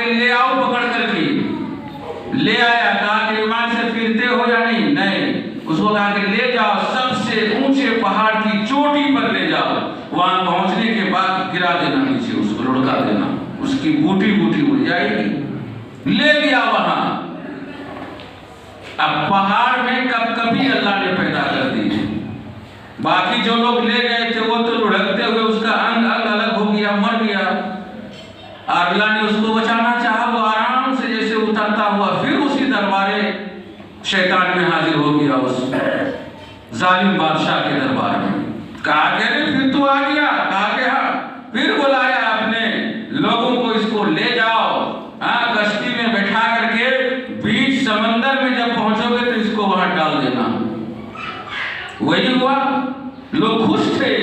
کہ لے آؤ پکڑ کر کے، لے آیا، کہا کہ ایمان سے پھرتے ہو یا نہیں؟ نہیں۔ اس کو کہا کہ لے جاؤ سب سے اونچے پہاڑ کی چوٹی پر لے جاؤ، وہاں پہنچنے کے بعد گرا دینا نیچے، اس کو لڑکا دینا، اس کی بوٹی بوٹی اڑ جائے گی۔ لے گیا وہاں۔ اب پہاڑ میں کب کبھی اللہ نے پیدا کر دی، باقی جو لوگ لے گئے تھے وہ تو لڑکتے ہوئے اس کا انگ الگ ہو گیا، مر گیا، اور اللہ نے اس کو بچانا چاہا، وہ آرام سے جیسے اترتا ہوا پھر اسی دربارے شیطان میں حاضر ہو گیا، اس ظالم بادشاہ کے دربار میں۔ کہا کہ پھر تو آ گیا، کہا کہ ہاں۔ پھر بلایا اپنے لوگوں کو، اس کو لے جاؤ، کشتی میں بٹھا کر کے بیچ سمندر میں جب پہنچو گے تو اس کو وہاں ڈال دینا۔ وہی ہوا، لوگ خوش تھے،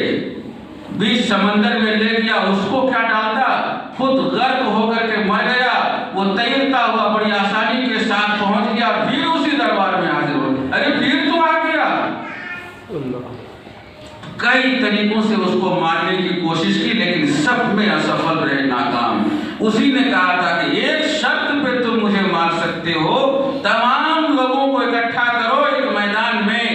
بیچ سمندر میں لے گیا، اس کو کیا ڈالتا، خود غرق ہو کر کے مر گیا، وہ تیرتا ہوا بڑی آسانی کے ساتھ پہنچ گیا، پھر اسی دربار میں حاضر ہو گیا۔ ارے پھر تو آ گیا۔ کئی طریقوں سے اس کو مارنے کی کوشش کی، لیکن سب میں اسفل رہے، ناکام۔ اسی نے کہا تھا کہ ایک شرط پہ تم مجھے مار سکتے ہو، تمام لوگوں کو اکٹھا کرو ایک میدان میں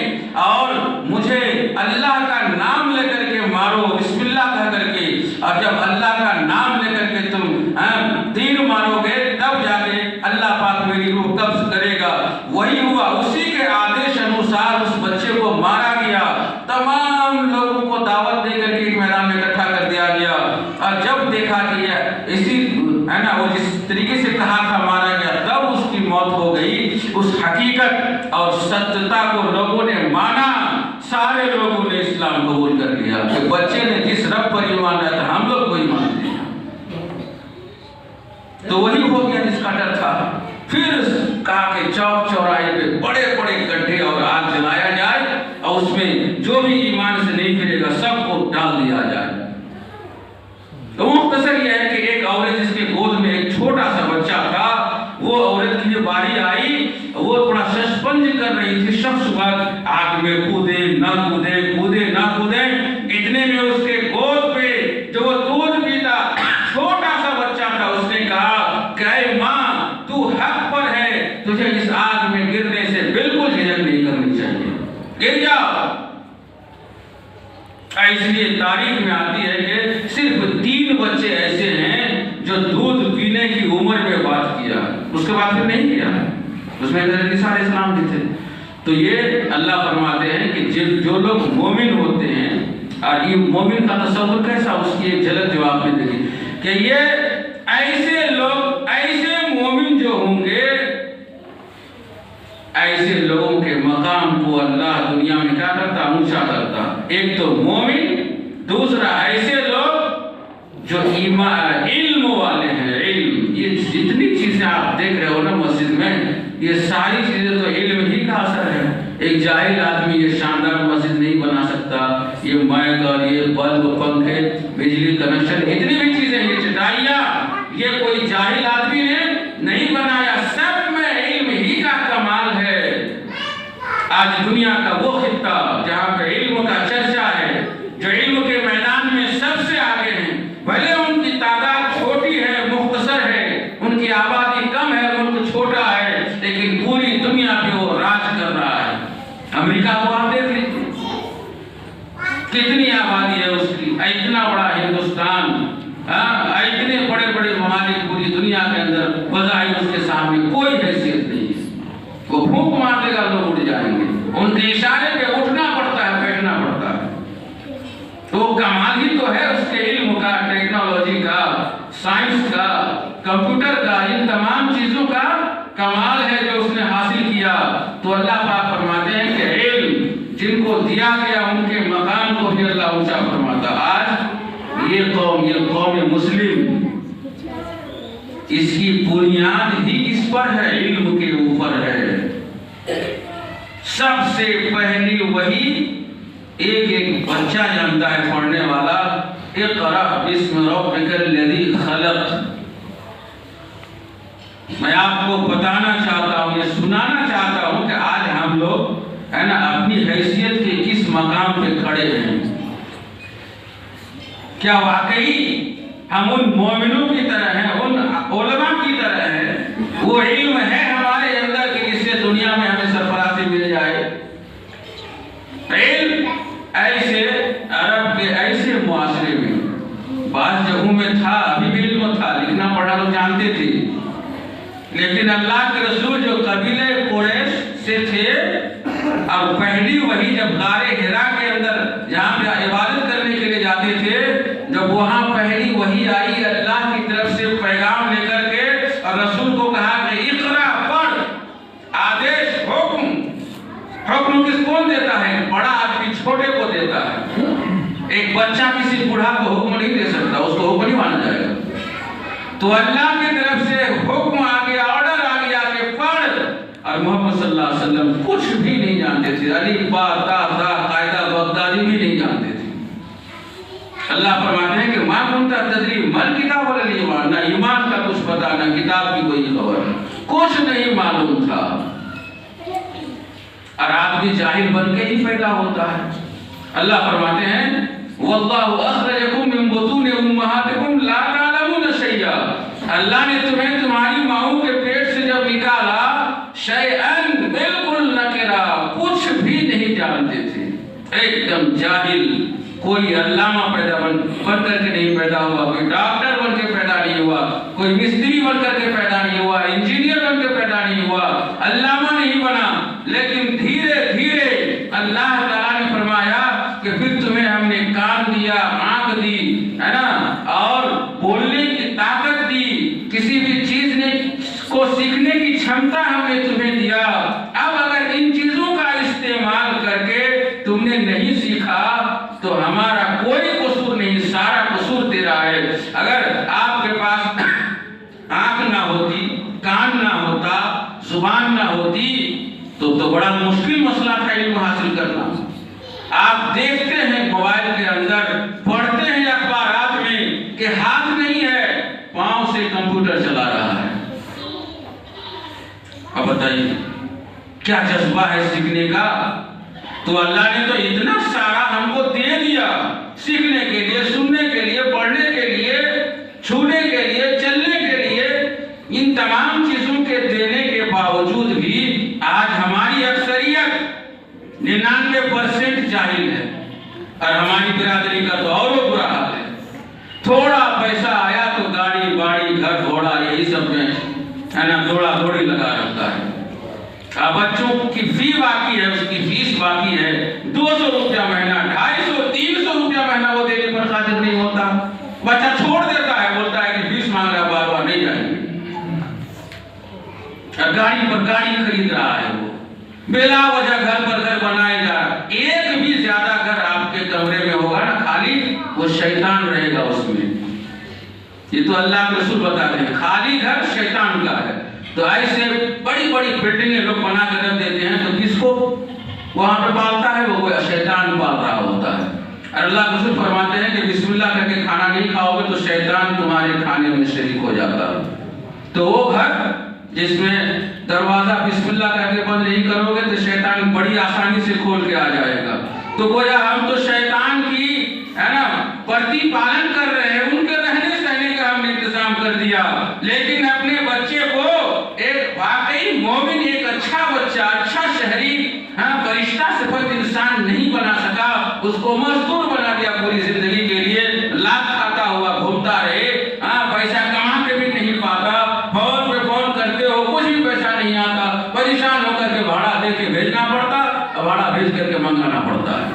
اور مجھے اللہ کا نام لے کر کے مارو، بسم اللہ کہہ کر کے، اور جب اللہ کا نام لے کر کے تم تیر مارو گے تب جا کے اللہ پاک میری روح قبض کرے گا۔ وہی ہوا، اسی کے آدیش انوسار اس بچے کو مارا گیا، تمام لوگوں کو دعوت دے کر کے ایک میدان میں اکٹھا کر دیا گیا، اور جب دیکھا کہ یہ اسی ہے نا، وہ جس طریقے سے کہا تھا مارا گیا، تب اس کی موت ہو گئی۔ اس حقیقت اور سچتا کو لوگوں نے مانا، سارے لوگوں نے اسلام قبول کر لیا کہ بچے نے جس رب پر ایمان لایا تھا ہم لوگ کو ایمان دیا، تو وہی ہو گیا جس کا ڈر تھا۔ پھر کہا کہ چوک چوراہے پہ بڑے بڑے گڈھے اور آگ جلایا جائے، اور اس میں جو بھی ایمان سے نہیں پھرے گا سب کو ڈال دیا جائے۔ تو مختصر یہ ہے کہ ایک عورت جس کے گود میں ایک چھوٹا سا بچہ تھا، وہ عورت کی باری آئی، وہ تھوڑا سسپنج کر رہی تھی، شخص وقت آگ میں کودے نہ کودے، کودے نہ کودے، اتنے میں اس کے گود پہ جو وہ دودھ پیتا چھوٹا سا بچہ تھا، اس نے کہا کہ اے ماں تو حق پر ہے، تجھے اس آگ میں گرنے سے بالکل جھجک نہیں کرنی چاہیے، گر جاؤ۔ اس لیے تاریخ میں آتی ہے کہ صرف 3 بچے ایسے ہیں جو دودھ پینے کی عمر میں بات کیا، اس کے بعد پھر نہیں کیا، اس میں حضرت عیسیٰ علیہ السلام بھی تھے۔ تو یہ اللہ فرماتے ہیں کہ جو لوگ مومن ہوتے ہیں، اور یہ مومن کا تصور کیسا، اس کی ایک جھلک جو آپ نے دیکھی کہ یہ ایسے لوگ، ایسے مومن جو ہوں گے، ایسے لوگوں کے مقام کو اللہ دنیا میں کیا کرتا، اونچا کرتا۔ ایک تو مومن، دوسرا ایسے لوگ جو علم والے ہیں، علم، یہ جتنی چیزیں آپ دیکھ رہے ہو نا مسجد میں، یہ ساری چیزیں تو علم ہی کا اثر ہے۔ ایک جاہل آدمی یہ شاندار مسجد نہیں بنا سکتا، یہ مائک اور یہ بلب، پنکھے، بجلی کنیکشن، اتنی بھی چیزیں، یہ چٹائیاں، یہ کوئی جاہل آدمی نے نہیں بنایا، سب میں علم ہی کا کمال ہے۔ آج دنیا کا وہ خطہ جہاں پہ علم کا چرچا ہے، جو علم کے میدان میں سب سے آگے ہیں، بھلے ان کی تعداد چھوٹی ہے، مختصر ہے، ان کی آبادی کم ہے، ملک چھوٹا ہے، لیکن پوری دنیا پہ وہ راج کر رہا ہے۔ امریکہ کو آپ دیکھ لیجیے، کتنی آبادی ہے اس کی، اتنا بڑا ہندوستان، اتنے بڑے بڑے ممالک پوری دنیا کے اندر، بظاہر اس کے سامنے کوئی حیثیت نہیں ہے۔ وہ پھونک مار دے گا، لوگ اٹھ جائیں گے، ان کے اشارے پہ اٹھنا پڑتا ہے، بیٹھنا پڑتا ہے۔ تو کمال ہی تو ہے اس کے علم کا، ٹیکنالوجی کا، سائنس کا، کمپیوٹر کا، ان تمام چیزوں کا کمال ہے جو اس نے حاصل کیا۔ تو اللہ پاک فرماتے ہیں کہ علم جن کو دیا گیا ان کے مقام کو بھی اللہ اونچا فرماتا۔ آج یہ قوم مسلم، اس کی بنیاد ہی کس پر ہے؟ علم کے اوپر ہے۔ سب سے پہلی وہی ایک بچہ جانتا ہے پڑھنے والا، اقرأ بسم ربک الذی خلق۔ میں آپ کو بتانا چاہتا ہوں، یہ سنانا چاہتا ہوں کہ آج ہم لوگ ہے نا اپنی حیثیت کے کس مقام پہ کھڑے ہیں۔ کیا واقعی ہم ان مومنوں کی طرح ہیں، ان علماء کی طرح वो जानते थे, लेकिन अल्लाह के रसूल जो कबीले कुरैश से थे, अब पहली वही जब गारे हिरा के अंदर जहाँ पे इबादत करने के लिए जाते थे, जब वहाँ पहली वही आई अल्लाह की तरफ से पैगाम लेकर के, और रसूल को कहा कि इकरा पढ़, आदेश हुक्म किस कौन देता है? बड़ा आदमी छोटे को देता है। एक बच्चा किसी बूढ़ा को हुक्म नहीं दे सकता, उसको हुक्म नहीं माना जाएगा। तो अल्लाह की तरफ से हुक्म आ गया, ऑर्डर आ गया कि पढ़, और मोहम्मद सल्लल्लाहु अलैहि वसल्लम कुछ भी नहीं जानते थे, अलीफ बा ता सा कायदा बगदादी भी नहीं जानते थे। अल्लाह फरमाते हैं कि मा कुंता तदरी मल किताब वल ईमान, ना ईमान का कुछ पता, ना किताब की कोई खबर, कुछ नहीं मालूम था। और आदमी जाहिल बन के ही पैदा होता है। अल्लाह फरमाते हैं वल्लाहु अखरजकुम मिन बुतून उम्महातिकुम ला तालमून शैया, अल्लाह ने तुम्हें तुम्हारी माओं के पेट से जब निकाला, शैअन बिल्कुल नकिरा, कुछ भी नहीं जानते थे, एकदम जाहिल। कोई अल्लामा पैदा बन करके नहीं पैदा हुआ, कोई डॉक्टर बन के पैदा नहीं हुआ, कोई मिस्त्री बन करके पैदा नहीं हुआ, इंजीनियर बन के पैदा नहीं हुआ, अल्लामा नहीं बना। लेकिन धीरे धीरे अल्लाह ताला ने फरमाया कि फिर तुम्हें हमने कान दिया, आंख दी, है ना, और बोलने की ताकत दी, किसी भी चीज ने को सीखने की क्षमता हमने तुम्हें दिया। अब अगर इन चीजों का इस्तेमाल करके तुमने नहीं सीखा तो हमारा कोई कसूर नहीं, सारा कसूर तेरा है। अगर आपके पास आंख ना होती, कान ना होता, जुबान ना होती, तो बड़ा मुश्किल मसला था इल्म हासिल करना। आप देखते हैं मोबाइल के अंदर, पढ़ते हैं अखबारात में कि हाथ नहीं है, पांव से कंप्यूटर चला रहा है। अब बताइए क्या जज्बा है सीखने का? तो अल्लाह ने तो इतना सारा हमको दे दिया सीखने के लिए, सुनने के लिए, पढ़ने के लिए, छूने के लिए, चलने के लिए। इन तमाम चीजों के देने के बावजूद भी आज हमारी अक्सरियत 99% जाहिल है, और हमारी बिरादरी का तो और बुरा हाल है। थोड़ा पैसा आया तो गाड़ी बाड़ी घर घोड़ा यही सब में, है ना, दौड़ा दौड़ी लगा रखता है। अब बच्चों की फी बाकी है, उसकी फीस बाकी है, 200 रुपया महीना, 250 300 रुपया महीना वो देने पर कादिर नहीं होता। बच्चा छोड़ देता है, बोलता है कि फीस मांग रहा, बार बार नहीं जाएंगे। गाड़ी पर गाड़ी खरीद रहा है, वो बेला वजह घर पर घर बनाए जा रहा। एक भी ज्यादा घर आपके कमरे में होगा ना खाली, वो शैतान रहेगा उसमें। ये तो अल्लाह के रसूल बताते हैं, खाली घर शैतान का है। तो ऐसे बड़ी बड़ी बिल्डिंगें लोग बना कर रख देते हैं, तो किसको वहां पे पालता है? वो कोई शैतान पाल रहा होता है। और अल्लाह के रसूल फरमाते हैं कि बिस्मिल्लाह करके खाना नहीं खाओगे तो शैतान तुम्हारे खाने में शरीक हो जाता है। तो वो घर जिसमें दरवाजा बिस्मिल्लाह करके बंद नहीं करोगे तो शैतान बड़ी आसानी से खोल के आ जाएगा। तो गोया हम तो शैतान की, है ना, प्रतिपालन कर रहे हैं, उनके रहने सहने का हमने इंतजाम कर दिया, लेकिन अपने बच्चे को एक वाकई मोमिन, एक अच्छा बच्चा, अच्छा शहरी, हाँ, फरिश्ता सिफत इंसान नहीं बना सका। उसको मजदूर बना दिया पूरी जिंदगी के लिए, लात खाता हुआ घूमता रहे, हाँ, पैसा कमा के भी नहीं पाता, फोन पे फोन करते हो कुछ भी पैसा नहीं आता, परेशान होकर के भाड़ा दे के भेजना पड़ता, भाड़ा भेज करके मंगाना पड़ता है।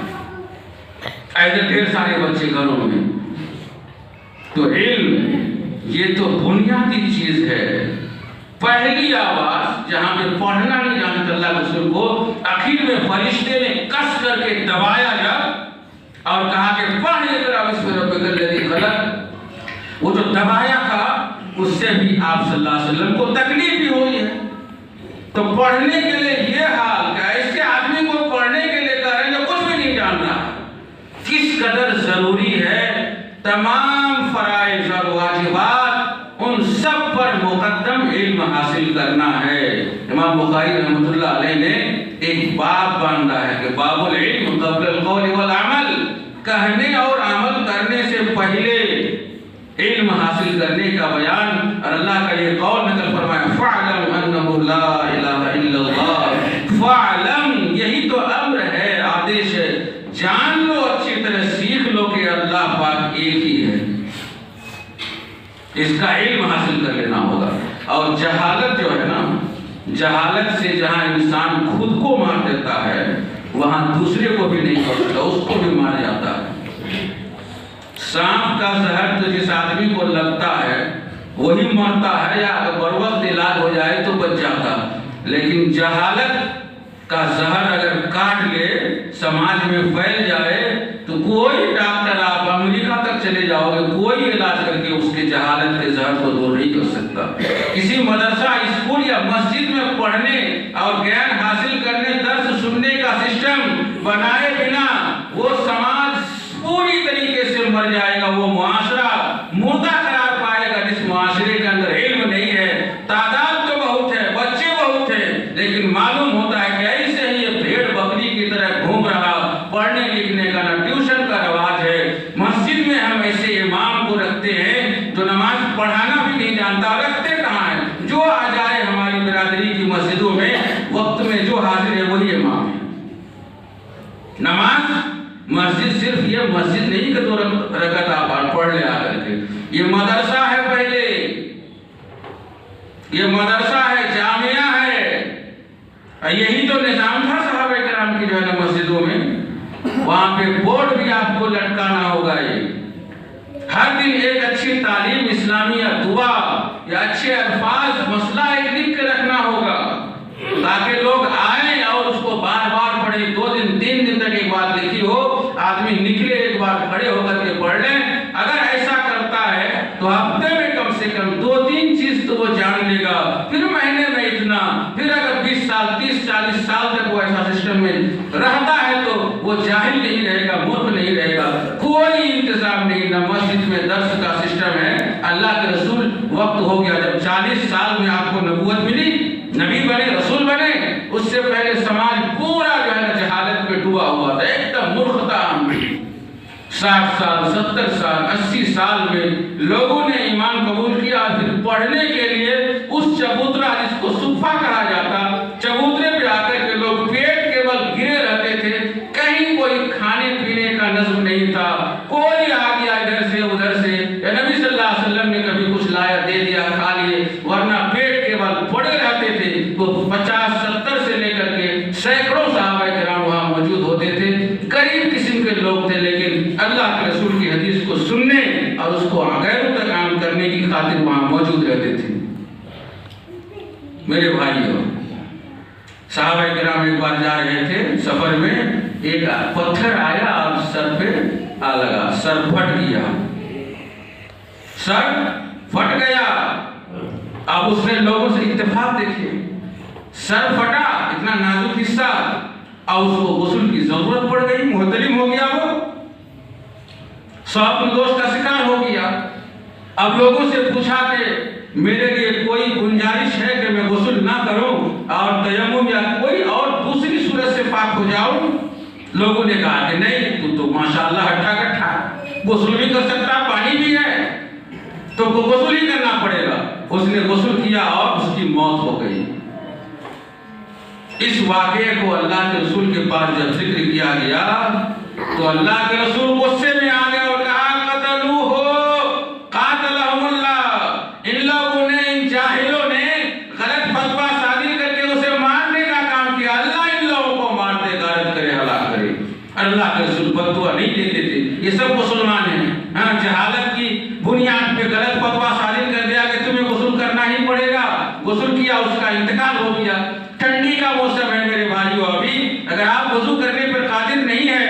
ऐसे ढेर सारे बच्चे घरों में। तो इल्म ये तो बुनियादी चीज है, पहली आवाज जहां पे पढ़ना नहीं जानते अल्लाह के रसूल को, आखिर में फरिश्ते ने कस करके दबाया जब और कहा कि पढ़ इकरा बिस्मि रब्बिकल लज़ी खलक़, वो जो दबाया था उससे भी आप सल्लल्लाहु अलैहि वसल्लम को तकलीफ भी हुई है। तो पढ़ने के लिए ये हाल क्या, ऐसे आदमी को पढ़ने के लिए कह रहे हैं जो कुछ भी नहीं जान रहा, किस कदर जरूरी है। तमाम फराइज और वाजिबात उन सब पर मुकद्दम इल्म हासिल करना है। इमाम बुखारी रहमतुल्लाह अलैह ने एक बाब बांधा है कि बाबुल इल्म क़ब्ल अल क़ौल वल अमल, कहने और अमल करने से पहले इल्म हासिल करने का बयान। और अल्लाह का ये कौल नकल फरमाया, फ़अलम अन्नहु ला इलाहा इल्लल्लाह, फ़अलम, यही तो अम्र है, आदेश है, जान लो, अच्छी तरह सीख लो कि अल्लाह पाक एक ही है। इसका इल्म हासिल कर लेना जहालत से जहाँ इंसान खुद को मार देता है वहाँ दूसरे को भी नहीं कर सकता, उसको भी मार जाता है। सांप का जहर तो जिस आदमी को लगता है वही मरता है, या अगर बर वक्त इलाज हो जाए तो बच जाता। लेकिन जहालत का जहर अगर काट ले, समाज में फैल जाए, तो कोई डॉक्टर, आप अमेरिका तक चले जाओगे, कोई इलाज करके उसके जहालत के जहर को दूर नहीं कर सकता। किसी मदरसा, स्कूल या मस्जिद में पढ़ने और ज्ञान हासिल करने, दर्स सुनने का सिस्टम बनाए बिना वो समाज पूरी तरीके से मर जाएगा। वो मुआशरा मुर्दा करार पाएगा जिस मुआशरे के अंदर इल्म नहीं है। तादाद तो बहुत है, बच्चे बहुत है, लेकिन मालूम होता है कि ऐसे ही ये भेड़ बकरी की तरह घूम रहा, पढ़ने लिखने का ना ट्यूशन का रवाज है। मस्जिद में हम ऐसे इमाम को रखते हैं जो नमाज पढ़ाना भी नहीं जानता, रखते कहाँ है? जो आ जाए हमारी बिरादरी की मस्जिदों में वक्त में जो हाजिर है वही इमाम है। नमाज मस्जिद सिर्फ ये मस्जिद नहीं कि 2 रकअत आप पढ़ ले आकर के, ये मदरसा है, पहले ये मदरसा है, जामिया है। यही तो निजाम था सहाबा किराम की जो है ना मस्जिदों में। वहां पे बोर्ड भी आपको लटकाना होगा। ये हर दिन एक अच्छी तालीम इस्लामी या दुआ या अच्छे अल्फाज मसला एक लिख के रखना होगा, ताकि लोग आए और उसको बार बार पढ़े। 2 दिन 3 दिन तक एक बात लिखी हो, आदमी निकले एक बार खड़े होकर के पढ़ ले। अगर ऐसा करता है तो हफ्ते में कम से कम 2-3 चीज तो वो जान लेगा। फिर महीने में इतना, फिर अगर 20 साल 30-40 साल तक वो ऐसा सिस्टम में रहता है तो वो जाहिल नहीं रहेगा, मूर्ख नहीं रहेगा। कोई इंतजाम नहीं, ना मस्जिद में दर्स का सिस्टम है। अल्लाह के रसूल वक्त हो गया जब 40 साल में आपको नबूवत मिली, नबी बने, रसूल बने, उससे पहले समाज पूरा जो है ना जहालत में डूबा हुआ था, एकदम मूर्खता में। 60 साल 70 साल 80 साल में लोगों ने ईमान कबूल किया। फिर पढ़ने के लिए उस चबूतरा जिसको सुफा कहा जाता, चबूतरे पे आकर के लोग पेट केवल गिरे रहते थे, कहीं कोई खाने पीने का नज़्म नहीं था। कोई आ गया इधर से उधर से, नबी सल्लल्लाहु अलैहि वसल्लम ने कभी कुछ लाया दे दिया, खा लिए, वरना पेट केवल पड़े रहते थे। तो 50-70 से लेकर के सैकड़ों सहाबा किराम वहाँ मौजूद होते थे। गरीब किस्म के लोग थे, लेकिन अल्लाह के रसूल की हदीस को सुनने और उसको गैरों तक आम करने की खातिर वहाँ मौजूद रहते थे। मेरे भाइयों, सहाबा किराम एक बार जा रहे थे सफर में, एक पत्थर आया और सर पे आ लगा, सर फट गया, सर फट गया। अब उसने लोगों से इत्तेफाक देखिए, सर फटा, इतना नाजुक हिस्सा, और उसको गुस्ल की जरूरत पड़ गई, मुहतलिम हो गया, वो स्वप्न दोष का शिकार हो गया। अब लोगों से पूछा कि मेरे लिए कोई गुंजाइश है कि मैं गुस्ल ना करूं और तयम्मुम या कोई और दूसरी सूरत से पाक हो जाऊं? लोगों ने कहा कि नहीं, तू तो माशाअल्लाह हट्टा कट्ठा, गुस्ल भी कर सकता, पानी भी है, तो गुस्ल ही करना पड़ेगा। उसने गुस्ल किया और उसकी मौत हो गई। इस वाक़े को अल्लाह के रसूल के पास जब जिक्र किया गया तो अल्लाह के रसूल गुस्से में आ गए और कहा, क़तलूहु क़ातलहुमुल्लाह। इन लोगों ने, इन जाहिलों ने गलत फतवा सादिर करके उसे मारने का काम किया। अल्लाह इन लोगों को मार दे, गारत करे, हलाक करे। अल्लाह के रसूल बददुआ नहीं देते थे। ये सब मुसलमान हैं। हाँ, जहालत की बुनियाद पे गलत फतवा सादिर कर दिया कि तुम्हें गुस्ल करना ही पड़ेगा। गुस्ल किया, उसका इंतकाल हो गया। ठंडी का मौसम है मेरे भाइयों, अभी अगर आप वजू करने पर कादिर नहीं है,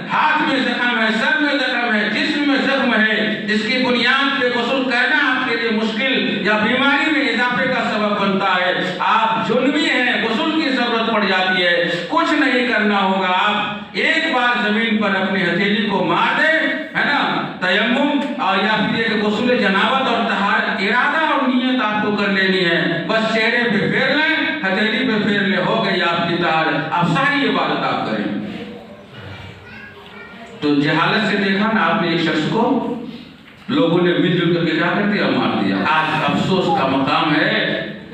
हाथ में जख्म है, सर में जख्म है, जिस्म में जख्म है, जिसकी बुनियाद पे गुस्ल करना आपके लिए मुश्किल या बीमारी में इजाफे का सबब बनता है, आप जुनबी हैं, गुस्ल की जरूरत पड़ जाती है, कुछ नहीं करना होगा। आप एक बार जमीन पर अपनी हथेली को मार दे, है ना, तयम्मुम और या फिर एक गुस्ल जनाबत और तहारत, इरादा और नियत आपको कर लेनी है। बस चेहरे पे फेर लें, हथेली पे फेर ले, हो गई आपकी तहारत। आप सारी इबादत आप करें। तो जहालत से देखा ना आपने एक शख्स को, लोगों ने मिलजुल करके क्या कर दिया, मार दिया। आज अफसोस का मकाम है,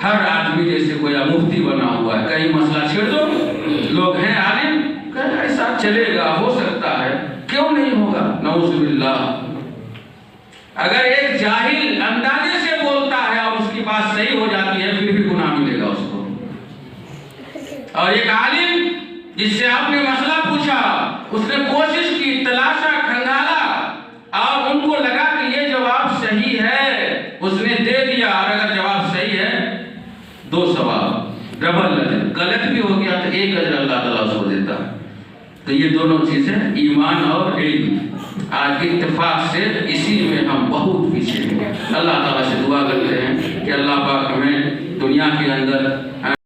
हर आदमी जैसे कोई मुफ्ती बना हुआ है, कहीं मसला छेड़ दो, लोग हैं आलिम, ऐसा चलेगा, हो सकता है, क्यों नहीं होगा? नऊज़ुबिल्लाह। अगर एक जाहिल अंदाजे से बोलता है और उसकी बात सही हो जाती है, फिर भी गुनाह मिलेगा उसको। اور ایک عالم جس سے آپ نے مسئلہ پوچھا، اس نے کوشش کی، تلاشا، کھنگالا، اور ان کو لگا کہ یہ جواب صحیح ہے، اس نے دے دیا، اور اگر جواب صحیح ہے 2 ثواب، ڈبل اجر، غلط بھی ہو گیا تو 1 اجر اللہ تعالیٰ اس کو دیتا ہے۔ تو یہ دونوں چیزیں ایمان اور علم، آج اتفاق سے اسی میں ہم بہت پیچھے ہیں۔ اللہ تعالیٰ سے دعا کرتے ہیں کہ اللہ پاک ہمیں دنیا کے اندر